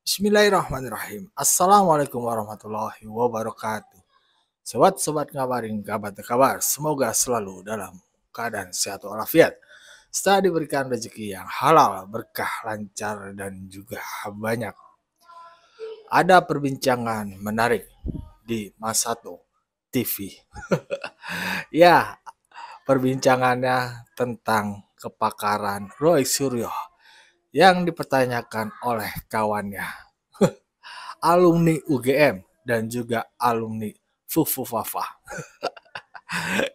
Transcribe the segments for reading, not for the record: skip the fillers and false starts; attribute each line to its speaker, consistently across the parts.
Speaker 1: Bismillahirrahmanirrahim. Assalamualaikum warahmatullahi wabarakatuh. Sobat-sobat ngabarin kabar, semoga selalu dalam keadaan sehat walafiat. Setelah diberikan rezeki yang halal, berkah, lancar, dan juga banyak. Ada perbincangan menarik di Mas1 TV. Ya, perbincangannya tentang kepakaran Roy Suryo yang dipertanyakan oleh kawannya, alumni UGM dan juga alumni Fufufafa.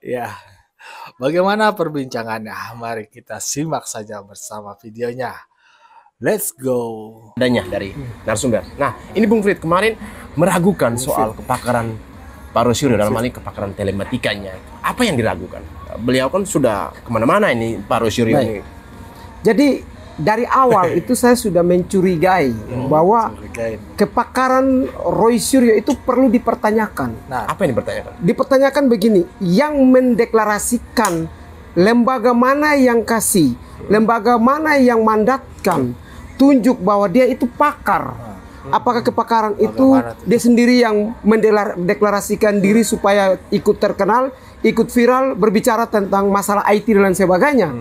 Speaker 1: Ya, bagaimana perbincangannya? Mari kita simak saja bersama videonya. Let's go.
Speaker 2: Adanya dari narasumber. Nah, ini Bung Frit kemarin meragukan soal kepakaran Pak Roy Suryo dalam hal ini kepakaran telematikanya. Apa yang diragukan? Beliau kan sudah kemana-mana ini Pak Roy Suryo ini.
Speaker 3: Jadi dari awal itu saya sudah mencurigai bahwa kepakaran Roy Suryo itu perlu dipertanyakan.
Speaker 2: Nah, apa yang dipertanyakan?
Speaker 3: Dipertanyakan begini, yang mendeklarasikan lembaga mana yang kasih, lembaga mana yang mandatkan, tunjuk bahwa dia itu pakar. Apakah kepakaran itu dia sendiri yang mendeklarasikan diri supaya ikut terkenal, ikut viral, berbicara tentang masalah IT dan lain sebagainya?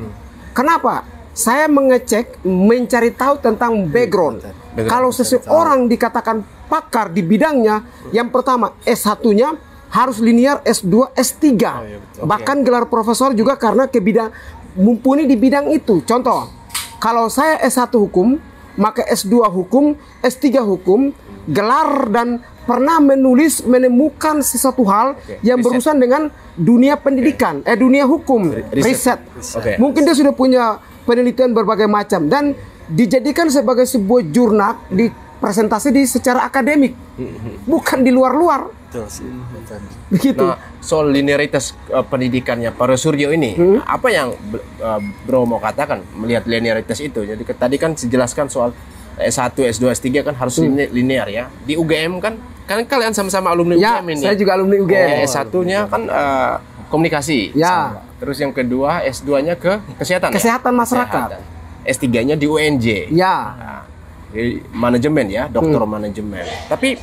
Speaker 3: Kenapa? Saya mengecek, mencari tahu tentang background. Kalau seseorang dikatakan pakar di bidangnya, yang pertama S1-nya harus linear, S2, S3. Bahkan gelar profesor juga karena mumpuni di bidang itu. Contoh, kalau saya S1 hukum, maka S2 hukum, S3 hukum, gelar dan pernah menemukan sesuatu hal yang berurusan dengan dunia pendidikan, dunia hukum, riset. Mungkin dia sudah punya penelitian berbagai macam dan dijadikan sebagai sebuah jurnal di presentasi di secara akademik, bukan di luar-luar. Begitu.
Speaker 2: Nah, soal linearitas pendidikannya Pak Roy Suryo ini, apa yang Bro mau katakan melihat linearitas itu? Jadi tadi kan dijelaskan soal S1, S2, S3 kan harus linear ya. Di UGM kan kalian sama-sama alumni UGM ini.
Speaker 3: Saya juga alumni UGM.
Speaker 2: S1-nya kan komunikasi.
Speaker 3: Ya.
Speaker 2: Terus yang kedua S2-nya ke kesehatan.
Speaker 3: Kesehatan masyarakat.
Speaker 2: S3-nya di UNJ.
Speaker 3: Ya.
Speaker 2: Nah, di manajemen ya, doktor manajemen. Tapi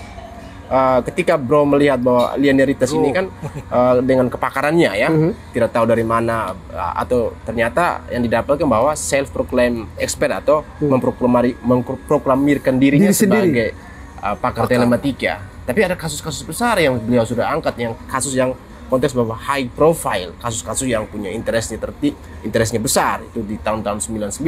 Speaker 2: ketika Bro melihat bahwa linearitas ini kan dengan kepakarannya ya, tidak tahu dari mana atau ternyata yang didapatkan bahwa self proclaim expert atau memproklamirkan dirinya sebagai pakar telematika. Tapi ada kasus-kasus besar yang beliau sudah angkat, yang kasus yang konteks bahwa high profile, kasus-kasus yang punya interestnya besar itu di tahun-tahun 99,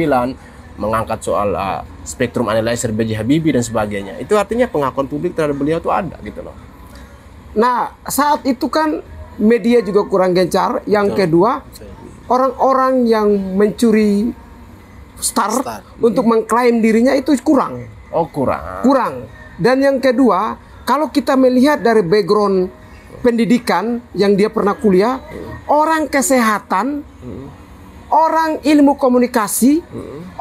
Speaker 2: mengangkat soal spektrum analyzer B.J. Habibie dan sebagainya. Itu artinya pengakuan publik terhadap beliau itu ada gitu loh.
Speaker 3: Nah, saat itu kan media juga kurang gencar. Yang kedua, orang-orang yang mencuri start untuk mengklaim dirinya itu kurang.
Speaker 2: Oh, kurang.
Speaker 3: Kurang. Dan yang kedua, kalau kita melihat dari background pendidikan yang dia pernah kuliah, orang kesehatan, orang ilmu komunikasi,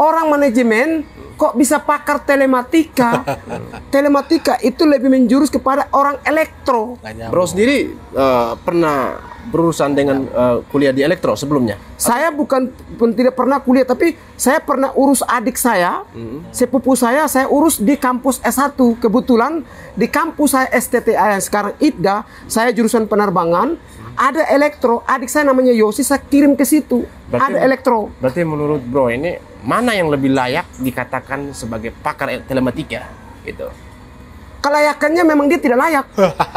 Speaker 3: orang manajemen, kok bisa pakar telematika? Telematika itu lebih menjurus kepada orang elektro.
Speaker 2: Bro sendiri pernah berurusan dengan kuliah di elektro sebelumnya?
Speaker 3: Saya tidak pernah kuliah, tapi saya pernah urus adik saya, sepupu saya urus di kampus S1. Kebetulan di kampus saya STTA yang sekarang IDA, saya jurusan penerbangan, ada elektro. Adik saya namanya Yosi, saya kirim ke situ. Ada elektro.
Speaker 2: Berarti menurut Bro ini mana yang lebih layak dikatakan sebagai pakar telematika gitu?
Speaker 3: Kelayakannya memang dia tidak layak.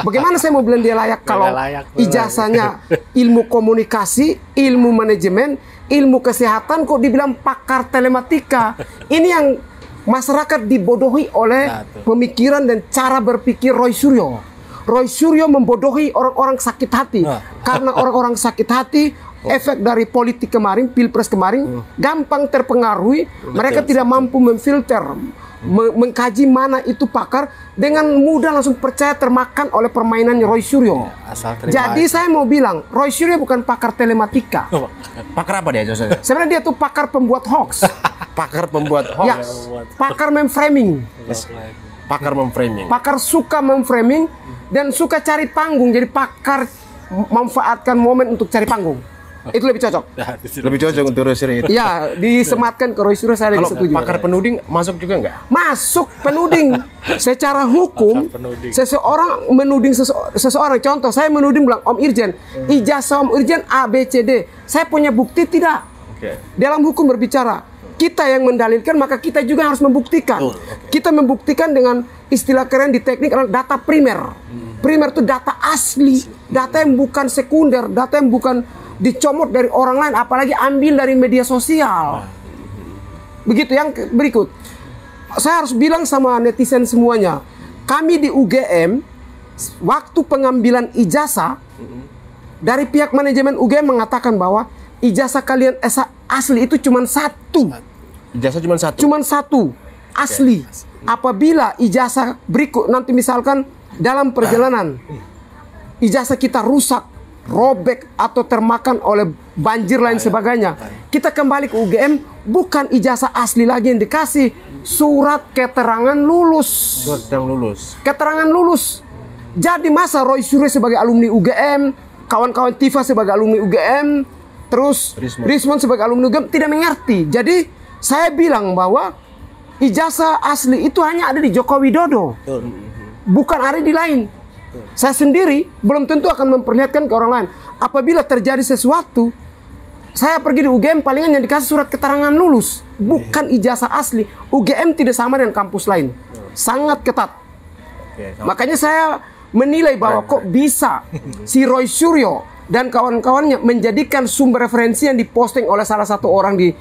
Speaker 3: Bagaimana saya mau bilang dia layak kalau ijazahnya ilmu komunikasi, ilmu manajemen, ilmu kesehatan kok dibilang pakar telematika? Ini yang masyarakat dibodohi oleh pemikiran dan cara berpikir Roy Suryo. Roy Suryo membodohi orang-orang sakit hati. Karena orang-orang sakit hati, efek dari politik kemarin, pilpres kemarin, gampang terpengaruhi. Mereka tidak mampu memfilter, mengkaji mana itu pakar, dengan mudah langsung percaya termakan oleh permainan Roy Suryo. Jadi saya mau bilang, Roy Suryo bukan pakar telematika.
Speaker 2: Pakar apa dia Jose?
Speaker 3: Sebenarnya dia tuh pakar pembuat hoax.
Speaker 2: Pakar pembuat hoax.
Speaker 3: Ya, pakar memframing.
Speaker 2: Pakar memframing.
Speaker 3: Pakar suka memframing dan suka cari panggung. Jadi pakar memanfaatkan momen untuk cari panggung. Itu lebih cocok.
Speaker 2: Lebih cocok untuk Roy Suryo itu.
Speaker 3: Ya, disematkan ke Roy Suryo, saya lebih
Speaker 2: Kalau
Speaker 3: setuju.
Speaker 2: pakar penuding masuk juga nggak?
Speaker 3: Masuk penuding. Secara hukum, seseorang menuding seseorang. Contoh, saya menuding bilang, Om Irjen, ijazah Om Irjen A, B, C, D. Saya punya bukti tidak?
Speaker 2: Oke.
Speaker 3: Dalam hukum berbicara, kita yang mendalilkan, maka kita juga harus membuktikan. Kita membuktikan dengan istilah keren di teknik adalah data primer. Primer itu data asli, data yang bukan sekunder, data yang bukan dicomot dari orang lain, apalagi ambil dari media sosial. Begitu. Yang berikut, saya harus bilang sama netizen semuanya, kami di UGM waktu pengambilan ijazah dari pihak manajemen UGM mengatakan bahwa ijazah kalian asli itu cuma satu.
Speaker 2: Ijazah cuma satu.
Speaker 3: Cuma satu asli. Apabila ijazah berikut nanti misalkan dalam perjalanan ijazah kita rusak, robek atau termakan oleh banjir lain sebagainya, kita kembali ke UGM, bukan ijazah asli lagi yang dikasih, surat keterangan lulus.
Speaker 2: Surat yang lulus.
Speaker 3: Keterangan lulus. Jadi masa Roy Suryo sebagai alumni UGM, kawan-kawan Tifa sebagai alumni UGM, terus Rismon sebagai alumni UGM tidak mengerti. Jadi saya bilang bahwa ijazah asli itu hanya ada di Joko Widodo, bukan ada di lain. Saya sendiri belum tentu akan memperlihatkan ke orang lain. Apabila terjadi sesuatu, saya pergi di UGM, palingan yang dikasih surat keterangan lulus, bukan ijazah asli. UGM tidak sama dengan kampus lain, sangat ketat. Makanya saya menilai bahwa kok bisa si Roy Suryo dan kawan-kawannya menjadikan sumber referensi yang diposting oleh salah satu orang di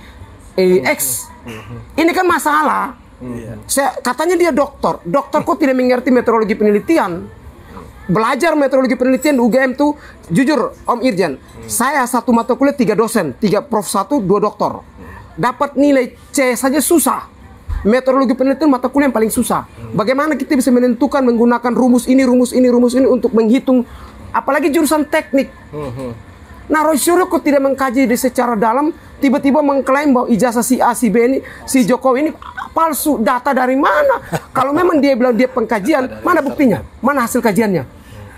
Speaker 3: X. Ini kan masalah. Katanya dia dokter kok tidak mengerti metodologi penelitian. Belajar metodologi penelitian di UGM tuh, jujur Om Irjen, saya satu mata kuliah 3 dosen, 3 prof 1, 2 doktor. Dapat nilai C saja susah. Metodologi penelitian mata kuliah yang paling susah. Bagaimana kita bisa menentukan menggunakan rumus ini untuk menghitung, apalagi jurusan teknik. Nah, Roy Suryo kok tidak mengkaji secara dalam, tiba-tiba mengklaim bahwa ijazah si A, si B ini, si Jokowi ini palsu. Data dari mana? Kalau memang dia bilang dia pengkajian, mana buktinya? Mana hasil kajiannya?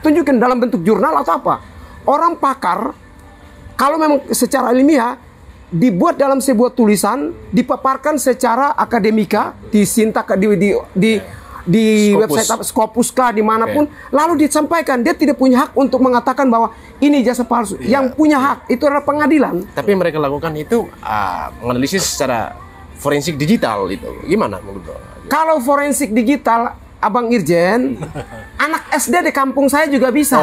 Speaker 3: Tunjukkan dalam bentuk jurnal atau apa? Orang pakar, kalau memang secara ilmiah, dibuat dalam sebuah tulisan, dipaparkan secara akademika, disintak di website Scopus kah dimanapun, lalu disampaikan. Dia tidak punya hak untuk mengatakan bahwa ini ijazah palsu. Yang punya hak itu adalah pengadilan.
Speaker 2: Tapi mereka lakukan itu menganalisis secara forensik digital itu. Gimana menurut Bro?
Speaker 3: Kalau forensik digital, Abang Irjen, anak SD di kampung saya juga bisa.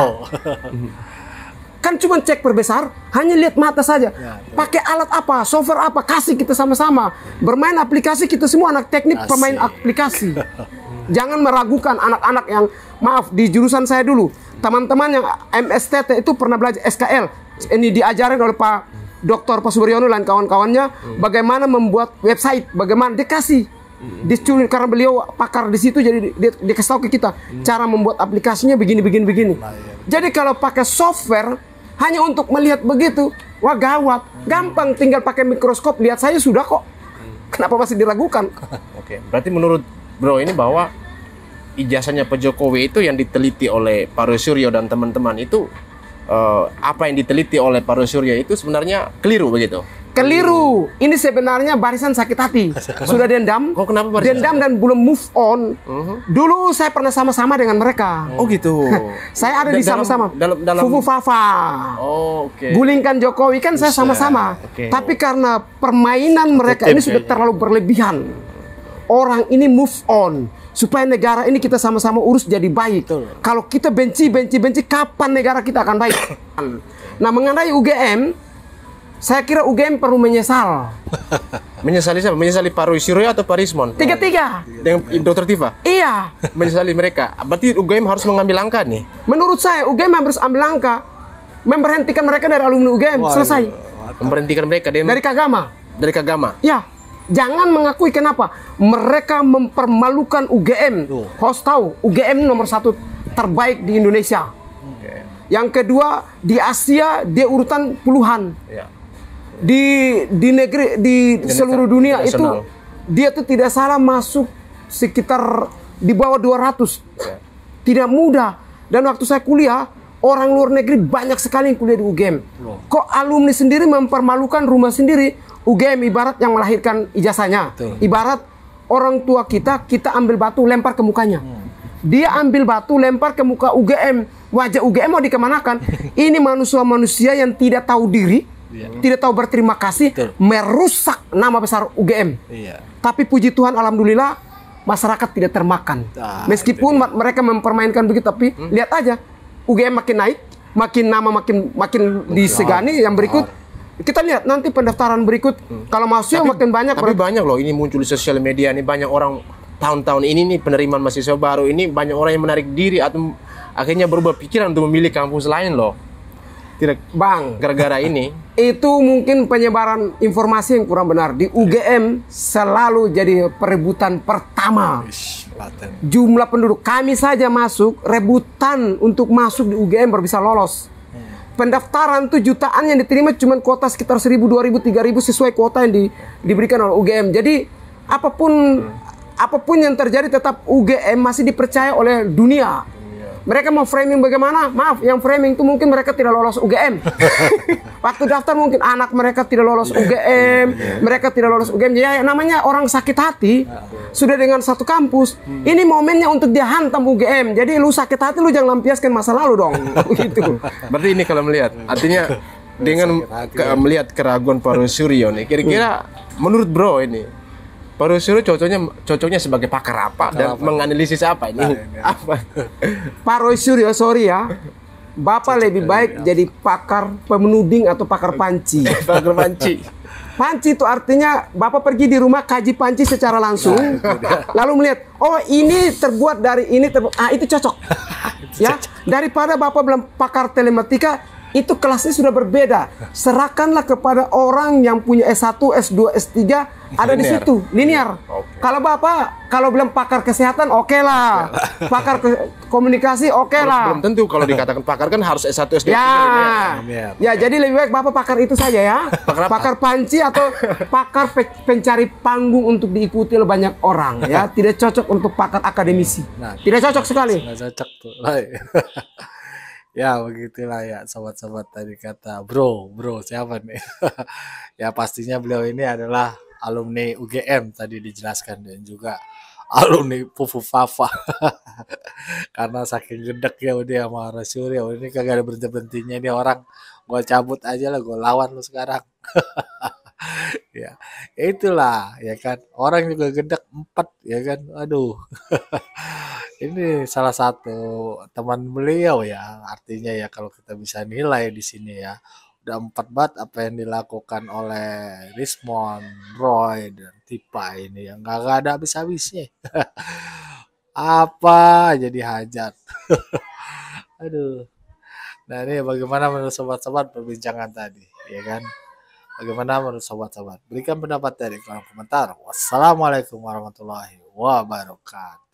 Speaker 3: Kan cuma cek perbesar, hanya lihat mata saja. Pakai alat apa, software apa, kasih kita sama-sama. Bermain aplikasi, kita semua anak teknik pemain aplikasi. Jangan meragukan anak-anak yang, maaf, di jurusan saya dulu, teman-teman yang MSTT itu pernah belajar SKL. Ini diajarin oleh Pak Dr. Pak Subaryono dan kawan-kawannya bagaimana membuat website, bagaimana dikasih. Dicuri karena beliau pakar di situ, jadi dia kasih tahu ke kita cara membuat aplikasinya begini. Jadi kalau pakai software hanya untuk melihat begitu, wah gawat. Gampang, tinggal pakai mikroskop lihat saja sudah kok. Kenapa masih diragukan?
Speaker 2: Oke, berarti menurut Bro ini bahwa ijazahnya Pak Jokowi itu yang diteliti oleh Pak Roy Suryo dan teman-teman itu, apa yang diteliti oleh Pak Roy Suryo itu sebenarnya keliru begitu?
Speaker 3: Keliru. Ini sebenarnya barisan sakit hati. Sudah dendam.
Speaker 2: Oh, kenapa barisan?
Speaker 3: Dendam dan belum move on. Dulu saya pernah sama-sama dengan mereka.
Speaker 2: Oh gitu.
Speaker 3: Saya ada di sama-sama.
Speaker 2: Dalam
Speaker 3: Fufu Fafa.
Speaker 2: Oh, oke.
Speaker 3: Gulingkan Jokowi kan saya sama-sama. Tapi karena permainan mereka ini sudah terlalu berlebihan. Orang ini move on. Supaya negara ini kita sama-sama urus jadi baik. Kalau kita benci, kapan negara kita akan baik? Nah, mengenai UGM, saya kira UGM perlu menyesal.
Speaker 2: Menyesali siapa? Menyesali Pak Roy Suryo atau Pak Rismon?
Speaker 3: Tiga-tiga.
Speaker 2: Dengan Dr. Tifa?
Speaker 3: Iya.
Speaker 2: Menyesali mereka. Berarti UGM harus mengambil langkah nih?
Speaker 3: Menurut saya UGM harus ambil langkah. Memberhentikan mereka dari alumni UGM. Selesai.
Speaker 2: Memberhentikan mereka
Speaker 3: dari Kagama.
Speaker 2: Dari Kagama?
Speaker 3: Ya. Jangan mengakui, kenapa? Mereka mempermalukan UGM. Harus tahu, UGM nomor 1 terbaik di Indonesia. Yang kedua, di Asia dia urutan puluhan. Di negeri, di seluruh dunia itu dia tuh tidak salah masuk sekitar di bawah 200. Tidak mudah. Dan waktu saya kuliah, Orang luar negeri banyak sekali yang kuliah di UGM.
Speaker 1: Loh.
Speaker 3: Kok alumni sendiri mempermalukan rumah sendiri? UGM ibarat yang melahirkan ijazahnya.
Speaker 1: Betul.
Speaker 3: Ibarat orang tua kita ambil batu lempar ke mukanya. Dia ambil batu lempar ke muka UGM. Wajah UGM mau dikemanakan? Ini manusia-manusia yang tidak tahu diri, tidak tahu berterima kasih,
Speaker 1: Betul.
Speaker 3: merusak nama besar UGM.
Speaker 1: Iya.
Speaker 3: Tapi puji Tuhan, alhamdulillah masyarakat tidak termakan.
Speaker 1: Ah,
Speaker 3: Meskipun mereka mempermainkan begitu, tapi lihat aja UGM makin naik, makin nama makin disegani. Yang berikut kita lihat nanti pendaftaran berikut kalau mahasiswa makin banyak.
Speaker 2: Tapi banyak loh ini muncul di sosial media nih, banyak orang tahun-tahun ini nih penerimaan mahasiswa baru ini banyak orang yang menarik diri atau akhirnya berubah pikiran untuk memilih kampus lain loh. Tidak
Speaker 3: Bang,
Speaker 2: gara-gara ini.
Speaker 3: itu mungkin penyebaran informasi yang kurang benar. Di UGM selalu jadi perebutan pertama.
Speaker 1: Ish, paten.
Speaker 3: Jumlah penduduk kami saja masuk, rebutan untuk masuk di UGM baru bisa lolos. Pendaftaran tuh jutaan yang diterima cuma kuota sekitar 1.000, 2.000, 3.000 sesuai kuota yang diberikan oleh UGM. Jadi apapun yang terjadi tetap UGM masih dipercaya oleh dunia. Mereka mau framing bagaimana? Maaf, yang framing itu mungkin mereka tidak lolos UGM. Waktu daftar mungkin anak mereka tidak lolos UGM, mereka tidak lolos UGM. Ya namanya orang sakit hati, sudah dengan satu kampus. Ini momennya untuk dia hantam UGM. Jadi lu sakit hati, lu jangan lampiaskan masa lalu dong. Begitu.
Speaker 2: Berarti ini kalau melihat, artinya dengan melihat keraguan Pak Suryo nih, kira-kira menurut Bro ini Pak Suryo cocoknya sebagai pakar apa dan menganalisis apa ini? Apa?
Speaker 3: Pak Roy Suryo, sorry ya, Bapak lebih baik jadi pakar pemenuding atau pakar panci.
Speaker 2: Pakar panci.
Speaker 3: Panci itu artinya Bapak pergi di rumah kaji panci secara langsung, lalu melihat, oh ini terbuat dari ini, itu cocok. Ya, daripada Bapak bilang pakar telematika, itu kelasnya sudah berbeda. Serahkanlah kepada orang yang punya S1, S2, S3 ada di situ, linear. Kalau Bapak bilang pakar kesehatan, oke lah. Pakar komunikasi, oke lah.
Speaker 2: Belum tentu kalau dikatakan pakar kan harus S1, S2,
Speaker 3: Ya, ya jadi lebih baik Bapak pakar itu saja ya. Pakar panci atau pakar pencari panggung untuk diikuti oleh banyak orang ya. Tidak cocok untuk pakar akademisi.
Speaker 1: Nah,
Speaker 3: Tidak cocok sekali.
Speaker 1: nggak cocok tuh. Ya begitulah ya sobat-sobat, tadi kata bro siapa nih? Ya pastinya beliau ini adalah alumni UGM tadi dijelaskan, dan juga alumni Pufu Fafa. Karena saking gedek ya dia sama Suryo, ini kagak ada berhenti-berhentinya nih orang. Gua cabut aja lah, gua lawan lu sekarang. Ya itulah ya kan, orang juga gedek 4 ya kan, aduh. Ini salah satu teman beliau ya, artinya ya kalau kita bisa nilai di sini ya, udah 4 banget apa yang dilakukan oleh Rismond, Roy, dan Tipa ini yang gak ada habis-habisnya. Apa jadi hajat. Aduh. Nah ini bagaimana menurut sobat-sobat perbincangan tadi, ya kan? Bagaimana menurut sobat-sobat? Berikan pendapat dari kolom komentar. Wassalamualaikum warahmatullahi wabarakatuh.